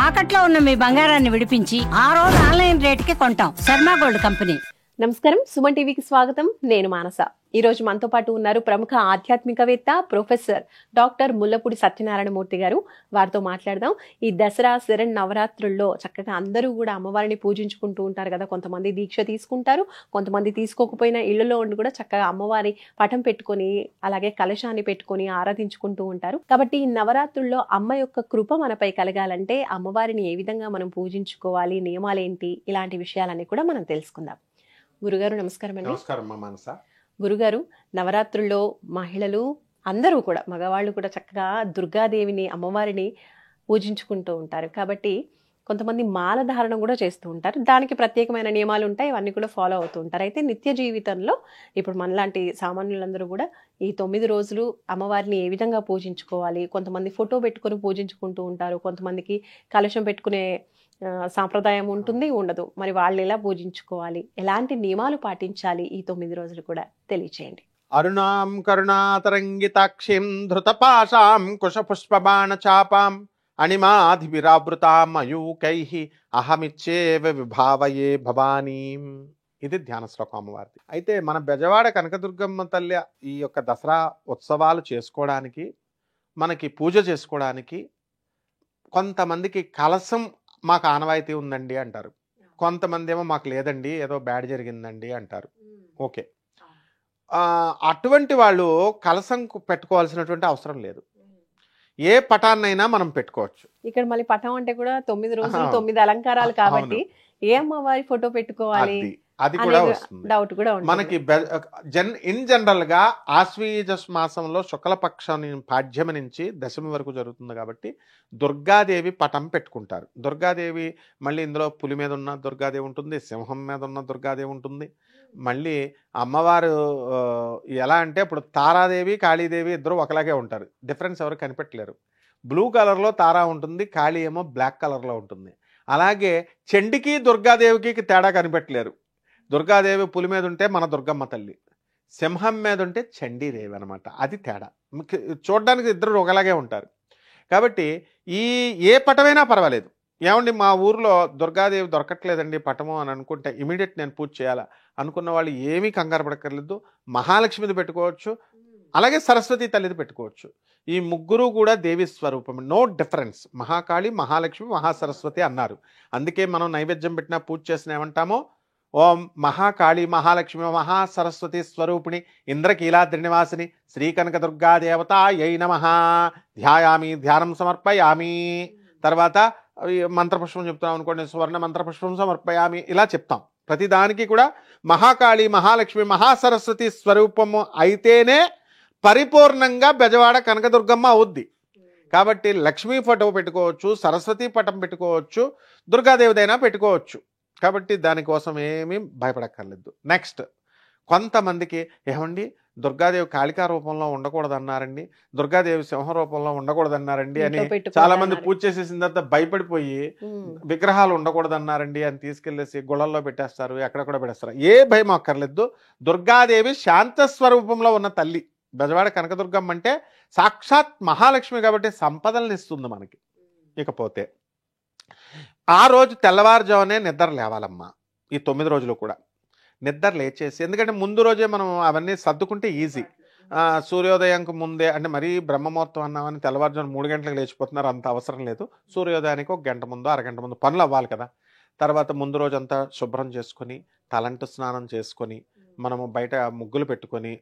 తాకట్లో ఉన్న మీ బంగారాన్ని విడిపించి ఆ రోజు ఆన్లైన్ రేటుకి కొంటాం. Sharma gold company. నమస్కారం, సుమన్ టీవీకి స్వాగతం. నేను మానస. ఈ రోజు మనతో పాటు ఉన్నారు ప్రముఖ ఆధ్యాత్మికవేత్త ప్రొఫెసర్ డాక్టర్ ముల్లపూడి సత్యనారాయణ మూర్తి గారు. వారితో మాట్లాడదాం. ఈ దసరా శరణ్ నవరాత్రుల్లో చక్కగా అందరూ కూడా అమ్మవారిని పూజించుకుంటూ ఉంటారు కదా. కొంతమంది దీక్ష తీసుకుంటారు, కొంతమంది తీసుకోకపోయినా ఇళ్లలో ఉండి కూడా చక్కగా అమ్మవారి పటం పెట్టుకొని అలాగే కలశాన్ని పెట్టుకొని ఆరాధించుకుంటూ ఉంటారు. కాబట్టి ఈ నవరాత్రుల్లో అమ్మ యొక్క కృప మనపై కలగాలంటే అమ్మవారిని ఏ విధంగా మనం పూజించుకోవాలి, నియమాలేంటి, ఇలాంటి విషయాలన్నీ కూడా మనం తెలుసుకుందాం. గురుగారు నమస్కారం అండి. నమస్కారం మానస. గురుగారు, నవరాత్రుల్లో మహిళలు అందరూ కూడా, మగవాళ్ళు కూడా చక్కగా దుర్గాదేవిని, అమ్మవారిని పూజించుకుంటూ ఉంటారు. కాబట్టి కొంతమంది మాల ధారణ కూడా చేస్తూ ఉంటారు. దానికి ప్రత్యేకమైన నియమాలు ఉంటాయి, ఇవన్నీ కూడా ఫాలో అవుతూ ఉంటారు. అయితే నిత్య జీవితంలో ఇప్పుడు మనలాంటి సామాన్యులందరూ కూడా ఈ 9 రోజులు అమ్మవారిని ఏ విధంగా పూజించుకోవాలి? కొంతమంది ఫోటో పెట్టుకొని పూజించుకుంటూ ఉంటారు, కొంతమందికి కలశం పెట్టుకునే సాంప్రదాయం ఉంటుంది, ఉండదు. మరి వాళ్ళు ఎలా పూజించుకోవాలి, ఎలాంటి నియమాలు పాటించాలి, ఈ 9 రోజులు కూడా తెలియచేయండి. అరుణాం కరుణాతరంగితాక్షిం ధృతపాశాం కుశపుష్పబాణ చాపాం అణిమాధివిరావృతాం అయూకైః అహమిచ్చేవ విభావయే భవానీం. ఇది ధ్యాన శ్లోకం అమ్మవారిది. అయితే మన బెజవాడ కనకదుర్గమ్మ తల్లి ఈ యొక్క దసరా ఉత్సవాలు చేసుకోవడానికి, మనకి పూజ చేసుకోవడానికి కొంతమందికి కలసం మాకు ఆనవాయితీ ఉందండి అంటారు, కొంతమంది ఏమో మాకు లేదండి, ఏదో బ్యాడ్ జరిగిందండి అంటారు. ఓకే, అటువంటి వాళ్ళు కలసం పెట్టుకోవాల్సినటువంటి అవసరం లేదు. ఏ పటాన్నైనా మనం పెట్టుకోవచ్చు. ఇక్కడ మళ్ళీ పటం అంటే కూడా 9 రోజులు 9 అలంకారాలు కాబట్టి ఏ అమ్మవారి ఫోటో పెట్టుకోవాలి అది కూడా వస్తుంది, డౌట్ కూడా మనకి. ఇన్ జనరల్ గా ఆశ్వీజ మాసంలో శుక్లపక్షం పాడ్యమి నుంచి దశమి వరకు జరుగుతుంది కాబట్టి దుర్గాదేవి పటం పెట్టుకుంటారు. దుర్గాదేవి మళ్ళీ ఇందులో పులి మీద ఉన్న దుర్గాదేవి ఉంటుంది, సింహం మీద ఉన్న దుర్గాదేవి ఉంటుంది. మళ్ళీ అమ్మవారు ఎలా అంటే ఇప్పుడు తారాదేవి కాళీదేవి ఇద్దరు ఒకలాగే ఉంటారు, డిఫరెన్స్ ఎవరు కనిపెట్టలేరు. బ్లూ కలర్లో తారా ఉంటుంది, కాళీ ఏమో బ్లాక్ కలర్లో ఉంటుంది. అలాగే చండికి దుర్గాదేవికి తేడా కనిపెట్టలేరు. దుర్గాదేవి పులి మీద ఉంటే మన దుర్గమ్మ తల్లి, సింహం మీద ఉంటే చండీదేవి అనమాట. అది తేడా. చూడడానికి ఇద్దరు ఒకలాగే ఉంటారు. కాబట్టి ఏ పటమైనా పర్వాలేదు. ఏమండి మా ఊర్లో దుర్గాదేవి దొరకట్లేదండి పటము అని అనుకుంటే ఇమీడియట్ నేను పూజ చేయాలా అనుకున్న వాళ్ళు ఏమీ కంగారు పడక్కర్లేదు. మహాలక్ష్మిది పెట్టుకోవచ్చు, అలాగే సరస్వతి తల్లిది పెట్టుకోవచ్చు. ఈ ముగ్గురు కూడా దేవి స్వరూపం, నో డిఫరెన్స్. మహాకాళి, మహాలక్ష్మి, మహాసరస్వతి అన్నారు. అందుకే మనం నైవేద్యం పెట్టినా పూజ చేసిన ఏమంటామో, ఓం మహాకాళి మహాలక్ష్మి మహాసరస్వతి స్వరూపిణి ఇంద్రకీలాద్రి నివాసిని శ్రీ కనక దుర్గా దేవత యై నమః ధ్యాయామి, ధ్యానం సమర్పయామి. తర్వాత మంత్రపుష్పం చెప్తాం అనుకోండి, సువర్ణ మంత్రపుష్పం సమర్పయామి, ఇలా చెప్తాం. ప్రతిదానికి కూడా మహాకాళి మహాలక్ష్మి మహాసరస్వతి స్వరూపము అయితేనే పరిపూర్ణంగా బెజవాడ కనకదుర్గమ్మ అవుద్ది. కాబట్టి లక్ష్మీ ఫోటో పెట్టుకోవచ్చు, సరస్వతి పటం పెట్టుకోవచ్చు, దుర్గాదేవిదైనా పెట్టుకోవచ్చు. కాబట్టి దానికోసం ఏమీ భయపడక్కర్లేదు. నెక్స్ట్, కొంతమందికి ఏమండి దుర్గాదేవి కాళికా రూపంలో ఉండకూడదన్నారండి, దుర్గాదేవి సింహ రూపంలో ఉండకూడదన్నారండి అని చాలా మంది పూజ చేసేసిన తర్వాత భయపడిపోయి విగ్రహాలు ఉండకూడదన్నారండి అని తీసుకెళ్లేసి గుళ్ళల్లో పెట్టేస్తారు, ఎక్కడెక్కడ పెట్టేస్తారు. ఏ భయం అక్కర్లేదు. దుర్గాదేవి శాంత స్వరూపంలో ఉన్న తల్లి. బెజవాడ కనకదుర్గమ్మ అంటే సాక్షాత్ మహాలక్ష్మి కాబట్టి సంపదలను ఇస్తుంది మనకి. ఇకపోతే ఆ రోజు తెల్లవారుజామునే నిద్ర లేవాలమ్మా. ఈ 9 రోజులు కూడా నిద్ర లేచేసి, ఎందుకంటే ముందు రోజే మనం అవన్నీ సర్దుకుంటే ఈజీ. సూర్యోదయంకు ముందే, అంటే మరీ బ్రహ్మముహూర్తం అన్నామని తెల్లవారుజాము 3 గంటలకు లేచిపోతున్నారు, అంత అవసరం లేదు. సూర్యోదయానికి 1 గంట ముందు, అరగంట ముందు పనులు అవ్వాలి కదా. తర్వాత ముందు రోజంతా శుభ్రం చేసుకొని, తలంటు స్నానం చేసుకొని, మనము బయట ముగ్గులు పెట్టుకొని,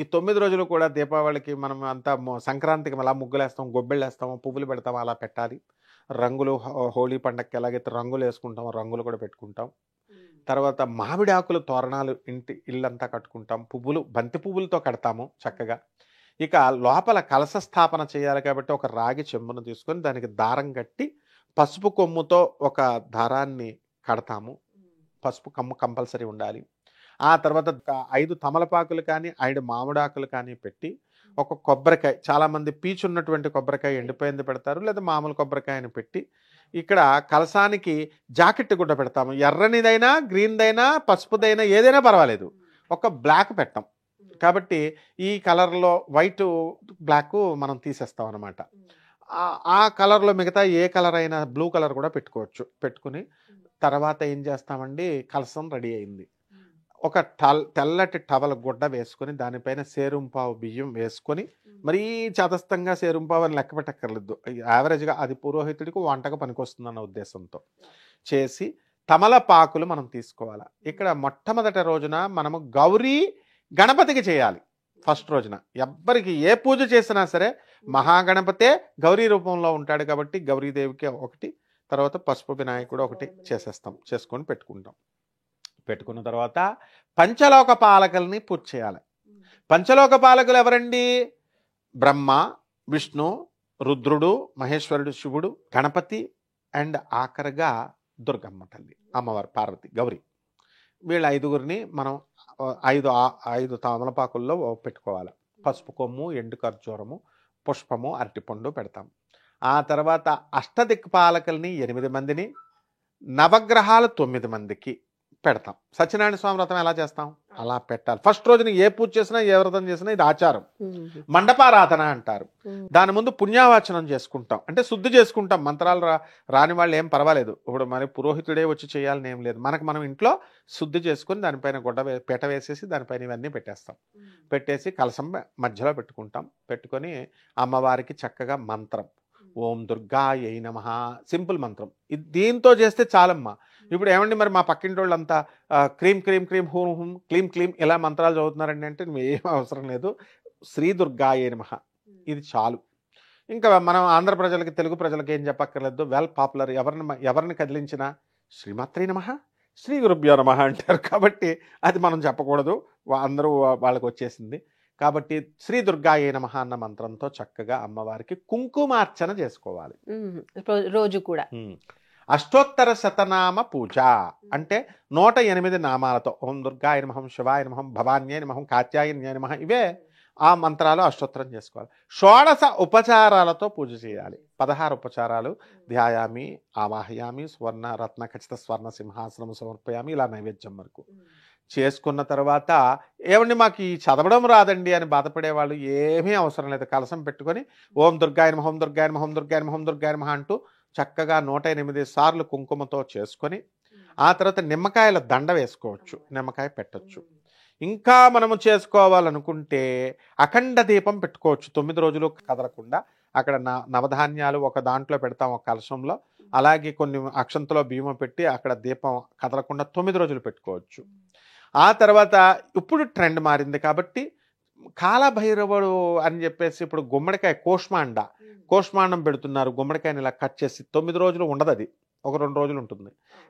ఈ 9 రోజులు కూడా దీపావళికి మనం అంతా సంక్రాంతికి అలా ముగ్గులు వేస్తాం, గొబ్బెళ్ళు వేస్తాము, పువ్వులు పెడతాము, అలా పెట్టాలి. రంగులు హోలీ పండగకి ఎలాగైతే రంగులు వేసుకుంటామో రంగులు కూడా పెట్టుకుంటాం. తర్వాత మామిడి ఆకులు తోరణాలు ఇల్లంతా కట్టుకుంటాం, పువ్వులు బంతి పువ్వులతో కడతాము చక్కగా. ఇక లోపల కలశ స్థాపన చేయాలి కాబట్టి ఒక రాగి చెంబును తీసుకొని దానికి దారం కట్టి పసుపు కొమ్ముతో ఒక దారాన్ని కడతాము. పసుపు కొమ్ము కంపల్సరీ ఉండాలి. ఆ తర్వాత 5 తమలపాకులు కానీ 5 మామిడాకులు కానీ పెట్టి, ఒక కొబ్బరికాయ, చాలామంది పీచు ఉన్నటువంటి కొబ్బరికాయ ఎండిపోయింది పెడతారు, లేదా మామూలు కొబ్బరికాయని పెట్టి ఇక్కడ కలసానికి జాకెట్ గుడ్డ పెడతాము. ఎర్రనిదైనా, గ్రీన్దైనా, పసుపుదైనా, ఏదైనా పర్వాలేదు, ఒక బ్లాక్ పెట్టాం. కాబట్టి ఈ కలర్లో వైట్ బ్లాక్ మనం తీసేస్తాం అనమాట. ఆ కలర్లో మిగతా ఏ కలర్ అయినా బ్లూ కలర్ కూడా పెట్టుకోవచ్చు. పెట్టుకుని తర్వాత ఏం చేస్తామండి, కలసం రెడీ అయింది. ఒక తెల్లటి టవల్ గుడ్డ వేసుకొని దానిపైన సేరుంపావు బియ్యం వేసుకొని, మరీ చదస్తంగా సేరుంపావు అని లెక్క పెట్టక్కర్లేదు, యావరేజ్గా అది పురోహితుడికి వంటకు పనికొస్తుందన్న ఉద్దేశంతో చేసి తమలపాకులు మనం తీసుకోవాలి. ఇక్కడ మొట్టమొదటి రోజున మనము గౌరీ గణపతికి చేయాలి. ఫస్ట్ రోజున ఎవ్వరికి ఏ పూజ చేసినా సరే మహాగణపతే గౌరీ రూపంలో ఉంటాడు కాబట్టి గౌరీదేవికి ఒకటి, తర్వాత పసుపు వినాయకుడు ఒకటి చేసుకొని పెట్టుకుంటాం. పెట్టుకున్న తర్వాత పంచలోక పాలకుల్ని పూజ చేయాలి. పంచలోక పాలకులు ఎవరండి? బ్రహ్మ, విష్ణు, రుద్రుడు, మహేశ్వరుడు, శివుడు, గణపతి అండ్ ఆఖరిగా దుర్గమ్మ తల్లి, అమ్మవారు పార్వతి, గౌరీ. వీళ్ళ ఐదుగురిని మనం ఐదు తమలపాకుల్లో పెట్టుకోవాలి. పసుపు కొమ్ము, ఎండు ఖర్జూరము, పుష్పము, అరటిపండు పెడతాం. ఆ తర్వాత అష్టదిక్పాలకుల్ని 8 మందిని, నవగ్రహాలు 9 మందికి పెడతాం. సత్యనారాయణ స్వామి వ్రతం ఎలా చేస్తాం అలా పెట్టాలి. ఫస్ట్ రోజున ఏ పూజ చేసినా ఏ వ్రతం చేసినా ఇది ఆచారం. మండపారాధన అంటారు. దాని ముందు పుణ్యావాచనం చేసుకుంటాం, అంటే శుద్ధి చేసుకుంటాం. మంత్రాలు రాని వాళ్ళు ఏం పర్వాలేదు, ఇప్పుడు మరి పురోహితుడే వచ్చి చేయాలని ఏం లేదు. మనం ఇంట్లో శుద్ధి చేసుకుని దానిపైన పీట వేసేసి దానిపైన ఇవన్నీ పెట్టేస్తాం. పెట్టేసి కలసం మధ్యలో పెట్టుకుంటాం. పెట్టుకొని అమ్మవారికి చక్కగా మంత్రం ఓం దుర్గాయై నమః, సింపుల్ మంత్రం. దీంతో చేస్తే చాలమ్మా. ఇప్పుడు ఏమండి మరి మా పక్కింటి వాళ్ళంతా క్రీమ్ క్రీమ్ క్రీమ్ హూం హూం క్లీం క్లీం ఇలా మంత్రాలు చదువుతున్నారండి అంటే ఏం అవసరం లేదు. శ్రీ దుర్గాయై నమః ఇది చాలు. ఇంకా మనం ఆంధ్ర ప్రజలకి, తెలుగు ప్రజలకి ఏం చెప్పక్కర్లేదు, వెల్ పాపులర్. ఎవరిని కదిలించినా శ్రీమాత్రే నమః, శ్రీ గురుభ్యో నమః అంటారు. కాబట్టి అది మనం చెప్పకూడదు, అందరూ వాళ్ళకి వచ్చేసింది. కాబట్టి శ్రీ దుర్గాయే నమః అన్న మంత్రంతో చక్కగా అమ్మవారికి కుంకుమార్చన చేసుకోవాలి రోజు కూడా. అష్టోత్తర శతనామ పూజ అంటే 108 నామాలతో ఓం దుర్గాయ నమః, శివాయ నమః, భవాన్యే నమః, కాత్యాయన్యే నమః, ఇవే ఆ మంత్రాలు అష్టోత్తరం చేసుకోవాలి. 16 ఉపచారాలతో పూజ చేయాలి. 16 ఉపచారాలు ధ్యాయామి, ఆవాహయామి, స్వర్ణ రత్న ఖచ్చిత స్వర్ణ సింహాసనం సమర్పయామి, ఇలా నైవేద్యం వరకు చేసుకున్న తర్వాత ఏమండి మాకు ఈ చదవడం రాదండి అని బాధపడే వాళ్ళు ఏమీ అవసరం లేదు. కలసం పెట్టుకొని ఓం దుర్గాయ నమః, ఓం దుర్గాయ నమః, ఓం దుర్గాయ నమః, ఓం దుర్గాయ నమః అంటూ చక్కగా 108 సార్లు కుంకుమతో చేసుకొని ఆ తర్వాత నిమ్మకాయల దండ వేసుకోవచ్చు, నిమ్మకాయ పెట్టచ్చు. ఇంకా మనము చేసుకోవాలనుకుంటే అఖండ దీపం పెట్టుకోవచ్చు. 9 రోజులు కదలకుండా అక్కడ నవధాన్యాలు ఒక దాంట్లో పెడతాం, ఒక కలశంలో. అలాగే కొన్ని అక్షంతలో బియ్యం పెట్టి అక్కడ దీపం కదలకుండా 9 రోజులు పెట్టుకోవచ్చు. ఆ తర్వాత ఇప్పుడు ట్రెండ్ మారింది కాబట్టి కాలభైరవుడు అని చెప్పేసి ఇప్పుడు గుమ్మడికాయ కోష్మాండం పెడుతున్నారు. గుమ్మడికాయని ఇలా కట్ చేసి 9 రోజులు ఉండదు, అది ఒక 2 రోజులు ఉంటుంది.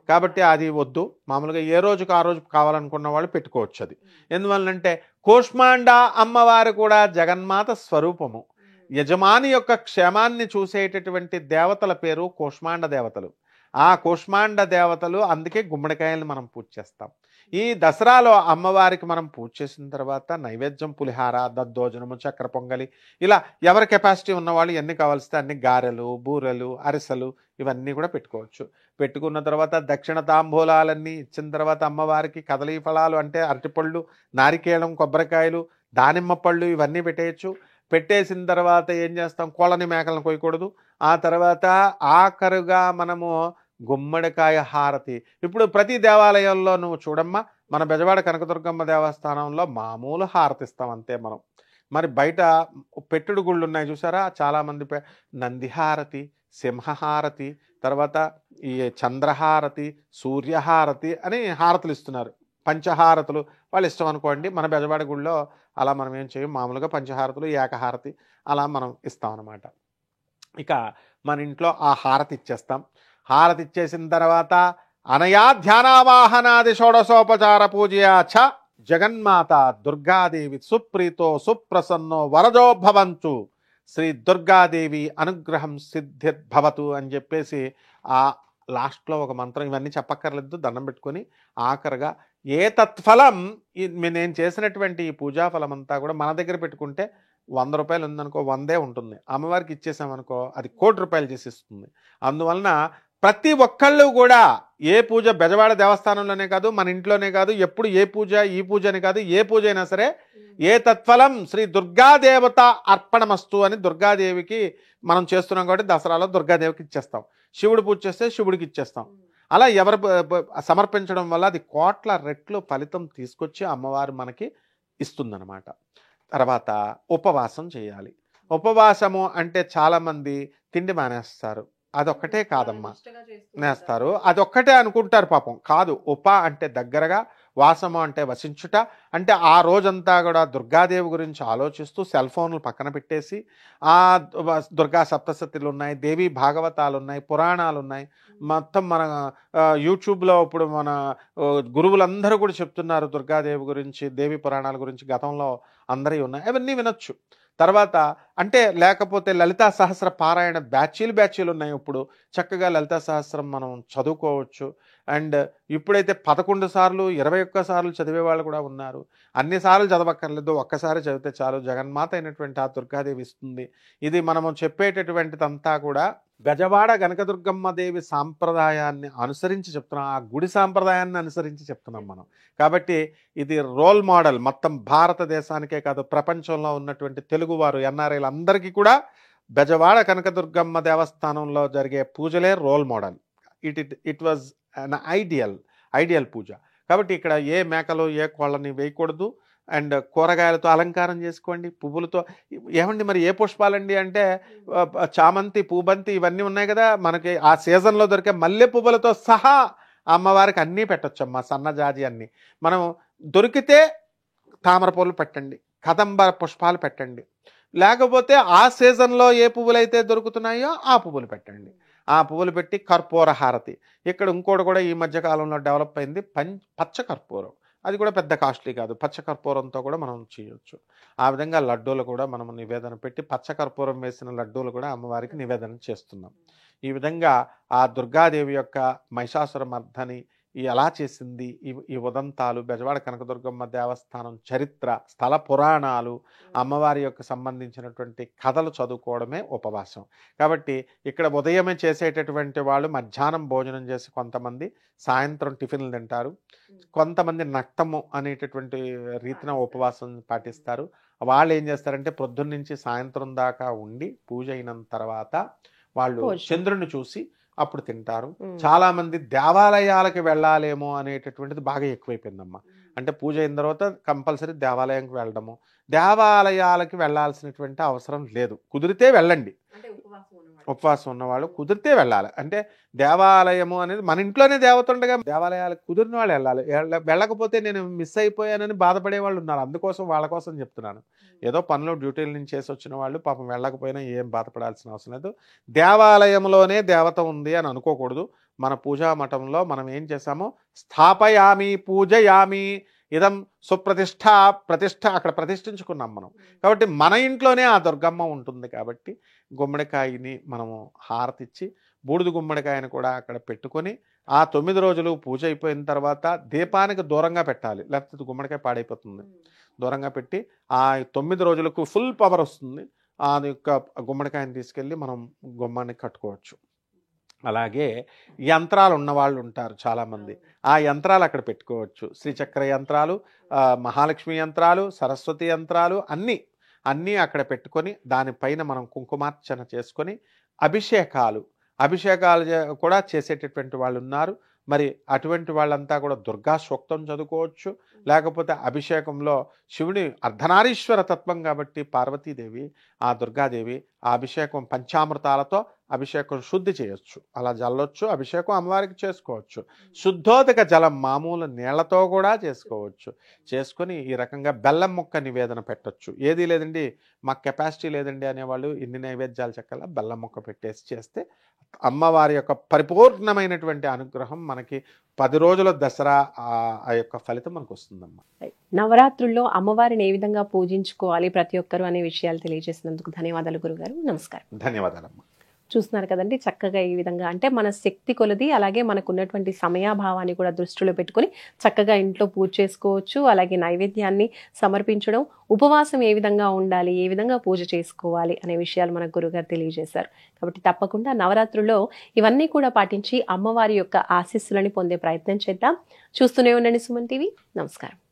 కాబట్టి అది వద్దు. మామూలుగా ఏ రోజుకు ఆ రోజు కావాలనుకున్న వాళ్ళు పెట్టుకోవచ్చు. అది ఎందువల్లంటే కోష్మాండ అమ్మవారు కూడా జగన్మాత స్వరూపము. యజమాని యొక్క క్షేమాన్ని చూసేటటువంటి దేవతల పేరు కోష్మాండ దేవతలు. ఆ కోష్మాండ దేవతలు, అందుకే గుమ్మడికాయలను మనం పూజ చేస్తాం. ఈ దసరాలో అమ్మవారికి మనం పూజ చేసిన తర్వాత నైవేద్యం పులిహార, దద్దోజనము, చక్కెర పొంగలి, ఇలా ఎవరి కెపాసిటీ ఉన్నవాళ్ళు ఎన్ని కావాల్స్తే అన్ని గారెలు, బూరెలు, అరిసెలు ఇవన్నీ కూడా పెట్టుకోవచ్చు. పెట్టుకున్న తర్వాత దక్షిణ తాంబూలాలన్నీ ఇచ్చిన తర్వాత అమ్మవారికి కదలీ ఫలాలు అంటే అరటిపళ్ళు, నారికేళం, కొబ్బరికాయలు, దానిమ్మ పళ్ళు ఇవన్నీ పెట్టేయచ్చు. పెట్టేసిన తర్వాత ఏం చేస్తాం, కోళ్ళని మేకలను కొయ్యకూడదు. ఆ తర్వాత ఆఖరుగా మనము గుమ్మడికాయ హారతి. ఇప్పుడు ప్రతి దేవాలయంలో నువ్వు చూడమ్మా, మన బెజవాడ కనకదుర్గమ్మ దేవస్థానంలో మామూలు హారతి ఇస్తాం అంతే మనం. మరి బయట పెట్టుడు గుళ్ళు ఉన్నాయి చూసారా, చాలామంది నందిహారతి, సింహహారతి, తర్వాత ఈ చంద్రహారతి, సూర్యహారతి అని హారతులు ఇస్తున్నారు. పంచహారతులు వాళ్ళు ఇష్టం అనుకోండి. మన బెజవాడ గుళ్ళో అలా మనం ఏం చేయం, మామూలుగా పంచహారతులు, ఏకహారతి అలా మనం ఇస్తాం అన్నమాట. ఇక మన ఇంట్లో ఆ హారతి ఇచ్చేస్తాం. హారతి ఇచ్చేసిన తర్వాత అనయా ధ్యానావాహనాది షోడశోపచార పూజయా చ జగన్మాత దుర్గాదేవి సుప్రీతో సుప్రసన్నో వరదో భవంతు, శ్రీ దుర్గాదేవి అనుగ్రహం సిద్ధిర్భవతు అని చెప్పేసి ఆ లాస్ట్లో ఒక మంత్రం, ఇవన్నీ చెప్పక్కర్లేదు, దండం పెట్టుకొని ఆఖరిగా ఏ తత్ఫలం, నేను చేసినటువంటి ఈ పూజాఫలం అంతా కూడా మన దగ్గర పెట్టుకుంటే 100 రూపాయలు ఉందనుకో 100 ఉంటుంది. అమ్మవారికి ఇచ్చేసామనుకో అది 1,00,00,000 రూపాయలు చేసి ఇస్తుంది. అందువలన ప్రతి ఒక్కళ్ళు కూడా ఏ పూజ బెజవాడ దేవస్థానంలోనే కాదు, మన ఇంట్లోనే కాదు, ఎప్పుడు ఏ పూజ ఈ పూజ అని కాదు, ఏ పూజ అయినా సరే ఏ తత్ఫలం శ్రీ దుర్గాదేవత అర్పణమస్తు అని దుర్గాదేవికి మనం చేస్తున్నాం కాబట్టి దసరాలో దుర్గాదేవికి ఇచ్చేస్తాం. శివుడు పూజ చేస్తే శివుడికి ఇచ్చేస్తాం. అలా ఎవరు సమర్పించడం వల్ల అది కోట్ల రెట్లు ఫలితం తీసుకొచ్చి అమ్మవారు మనకి ఇస్తుందన్నమాట. తర్వాత ఉపవాసం చేయాలి. ఉపవాసము అంటే చాలామంది తిండి మానేస్తారు. అదొక్కటే కాదమ్మా, నేస్తారు, అదొక్కటే అనుకుంటారు పాపం. కాదు, ఉప అంటే దగ్గరగా, వాసము అంటే వసించుట, అంటే ఆ రోజంతా కూడా దుర్గాదేవి గురించి ఆలోచిస్తూ సెల్ ఫోన్లు పక్కన పెట్టేసి ఆ దుర్గా సప్తశతులు ఉన్నాయి, దేవీ భాగవతాలు ఉన్నాయి, పురాణాలు ఉన్నాయి. మొత్తం మన యూట్యూబ్లో ఇప్పుడు మన గురువులందరూ కూడా చెప్తున్నారు దుర్గాదేవి గురించి, దేవి పురాణాల గురించి, గతంలో అందరూ ఉన్నాయి, అవన్నీ వినొచ్చు. తర్వాత అంటే లేకపోతే లలితా సహస్ర పారాయణ బ్యాచీలు ఉన్నాయి. ఇప్పుడు చక్కగా లలితా సహస్రం మనం చదువుకోవచ్చు. అండ్ ఇప్పుడైతే 11 సార్లు 21 సార్లు చదివే వాళ్ళు కూడా ఉన్నారు. అన్నిసార్లు చదవక్కర్లేదు, ఒక్కసారి చదివితే చాలు, జగన్మాత అయినటువంటి ఆ దుర్గాదేవి ఇస్తుంది. ఇది మనము చెప్పేటటువంటిదంతా కూడా బెజవాడ కనకదుర్గమ్మ దేవి సాంప్రదాయాన్ని అనుసరించి చెప్తున్నాం, ఆ గుడి సాంప్రదాయాన్ని అనుసరించి చెప్తున్నాం మనం. కాబట్టి ఇది రోల్ మోడల్ మొత్తం భారతదేశానికే కాదు, ప్రపంచంలో ఉన్నటువంటి తెలుగువారు ఎన్ఆర్ఐలు అందరికీ కూడా బెజవాడ కనకదుర్గమ్మ దేవస్థానంలో జరిగే పూజలే role model. It was an ideal puja. కాబట్టి ఇక్కడ ఏ మేకలు ఏ కోళ్ళని వేయకూడదు. అండ్ కూరగాయలతో అలంకారం చేసుకోండి, పువ్వులతో. ఏమండి మరి ఏ పుష్పాలండి అంటే చామంతి, పూబంతి ఇవన్నీ ఉన్నాయి కదా మనకి. ఆ సీజన్లో దొరికే మల్లె పువ్వులతో సహా అమ్మవారికి అన్నీ పెట్టొచ్చమ్మా, సన్నజాజి అన్నీ. మనం దొరికితే తామర పూలు పెట్టండి, కదంబ పుష్పాలు పెట్టండి, లేకపోతే ఆ సీజన్లో ఏ పువ్వులైతే దొరుకుతున్నాయో ఆ పువ్వులు పెట్టండి. ఆ పువ్వులు పెట్టి కర్పూర హారతి. ఇక్కడ ఇంకోటి కూడా ఈ మధ్య కాలంలో డెవలప్ అయింది, పచ్చ కర్పూరం. అది కూడా పెద్ద కాస్ట్లీ కాదు, పచ్చ కర్పూరంతో కూడా మనం చేయొచ్చు. ఆ విధంగా లడ్డూలు కూడా మనం నివేదన పెట్టి పచ్చ కర్పూరం వేసిన లడ్డూలు కూడా అమ్మవారికి నివేదన చేస్తున్నాం. ఈ విధంగా ఆ దుర్గాదేవి యొక్క మహిషాసుర మర్దని ఎలా చేసింది, ఈ ఉదంతాలు, బెజవాడ కనకదుర్గమ్మ దేవస్థానం చరిత్ర, స్థల పురాణాలు, అమ్మవారి యొక్క సంబంధించినటువంటి కథలు చదువుకోవడమే ఉపవాసం. కాబట్టి ఇక్కడ ఉదయమే చేసేటటువంటి వాళ్ళు మధ్యాహ్నం భోజనం చేసి కొంతమంది సాయంత్రం టిఫిన్లు తింటారు, కొంతమంది నక్తము అనేటటువంటి రీతిన ఉపవాసం పాటిస్తారు. వాళ్ళు ఏం చేస్తారంటే పొద్దున్న నుంచి సాయంత్రం దాకా ఉండి పూజ అయిన తర్వాత వాళ్ళు చంద్రుని చూసి అప్పుడు తింటారు. చాలా మంది దేవాలయాలకి వెళ్ళాలేమో అనేటటువంటిది బాగా ఎక్కువైపోయిందమ్మా. అంటే పూజ అయిన తర్వాత కంపల్సరీ దేవాలయంకి వెళ్ళడము. దేవాలయాలకి వెళ్ళాల్సినటువంటి అవసరం లేదు, కుదిరితే వెళ్ళండి. ఉపవాసం ఉన్నవాళ్ళు కుదిరితే వెళ్ళాలి. అంటే దేవాలయము అనేది మన ఇంట్లోనే దేవత ఉండగా దేవాలయాలకు కుదిరిన వాళ్ళు వెళ్ళాలి. వెళ్ళకపోతే నేను మిస్ అయిపోయానని బాధపడే వాళ్ళు ఉన్నారు. అందుకోసం వాళ్ళ కోసం చెప్తున్నాను. ఏదో పనులు డ్యూటీల నుంచి చేసి వచ్చిన వాళ్ళు పాపం వెళ్ళకపోయినా ఏం బాధపడాల్సిన అవసరం లేదు. దేవాలయంలోనే దేవత ఉంది అని అనుకోకూడదు. మన పూజా మఠంలో మనం ఏం చేసామో స్థాపయామి, పూజయామి, ఇదం ప్రతిష్ఠ అక్కడ ప్రతిష్ఠించుకున్నాం మనం. కాబట్టి మన ఇంట్లోనే ఆ దుర్గమ్మ ఉంటుంది. కాబట్టి గుమ్మడికాయని మనము హారతిచ్చి బూడిద గుమ్మడికాయని కూడా అక్కడ పెట్టుకొని ఆ 9 రోజులు పూజ అయిపోయిన తర్వాత దీపానికి దూరంగా పెట్టాలి, లేకపోతే గుమ్మడికాయ పాడైపోతుంది. దూరంగా పెట్టి ఆ 9 రోజులకు ఫుల్ పవర్ వస్తుంది. ఆ యొక్క గుమ్మడికాయని తీసుకెళ్ళి మనం గుమ్మాన్ని కట్టుకోవచ్చు. అలాగే యంత్రాలు ఉన్నవాళ్ళు ఉంటారు చాలామంది, ఆ యంత్రాలు అక్కడ పెట్టుకోవచ్చు. శ్రీచక్ర యంత్రాలు, మహాలక్ష్మి యంత్రాలు, సరస్వతి యంత్రాలు అన్నీ అక్కడ పెట్టుకొని దానిపైన మనం కుంకుమార్చన చేసుకొని అభిషేకాలు కూడా చేసేటటువంటి వాళ్ళు ఉన్నారు. మరి అటువంటి వాళ్ళంతా కూడా దుర్గా సూక్తం చదువుకోవచ్చు. లేకపోతే అభిషేకంలో శివుని అర్ధనారీశ్వర తత్వం కాబట్టి పార్వతీదేవి, ఆ దుర్గాదేవి ఆ అభిషేకం పంచామృతాలతో అభిషేకం శుద్ధి చేయొచ్చు, అలా జల్లొచ్చు. అభిషేకం అమ్మవారికి చేసుకోవచ్చు. శుద్ధోదక జలం మామూలు నీళ్లతో కూడా చేసుకోవచ్చు. చేసుకొని ఈ రకంగా బెల్లం ముక్క నివేదన పెట్టొచ్చు. ఏది లేదండి మాకు కెపాసిటీ లేదండి అనేవాళ్ళు ఇన్ని నైవేద్యాలు చక్కగా బెల్లం ముక్క పెట్టేసి చేస్తే అమ్మవారి యొక్క పరిపూర్ణమైనటువంటి అనుగ్రహం మనకి 10 రోజుల దసరా ఆ యొక్క ఫలితం మనకు వస్తుందమ్మా. నవరాత్రుల్లో అమ్మవారిని ఏ విధంగా పూజించుకోవాలి ప్రతి ఒక్కరు అనే విషయాలు తెలియజేసినందుకు ధన్యవాదాలు గురుగారు. నమస్కారం. ధన్యవాదాలమ్మా. చూస్తున్నారు కదండి, చక్కగా ఈ విధంగా అంటే మన శక్తి కొలది, అలాగే మనకు ఉన్నటువంటి సమయాభావాన్ని కూడా దృష్టిలో పెట్టుకొని చక్కగా ఇంట్లో పూజ చేసుకోవచ్చు. అలాగే నైవేద్యాన్ని సమర్పించడం, ఉపవాసం ఏ విధంగా ఉండాలి, ఏ విధంగా పూజ చేసుకోవాలి అనే విషయాలు మన గురుగారు తెలియజేశారు. కాబట్టి తప్పకుండా నవరాత్రుల్లో ఇవన్నీ కూడా పాటించి అమ్మవారి యొక్క ఆశీస్సులని పొందే ప్రయత్నం చేద్దాం. చూస్తూనే ఉండండి సుమన్ టీవీ. నమస్కారం.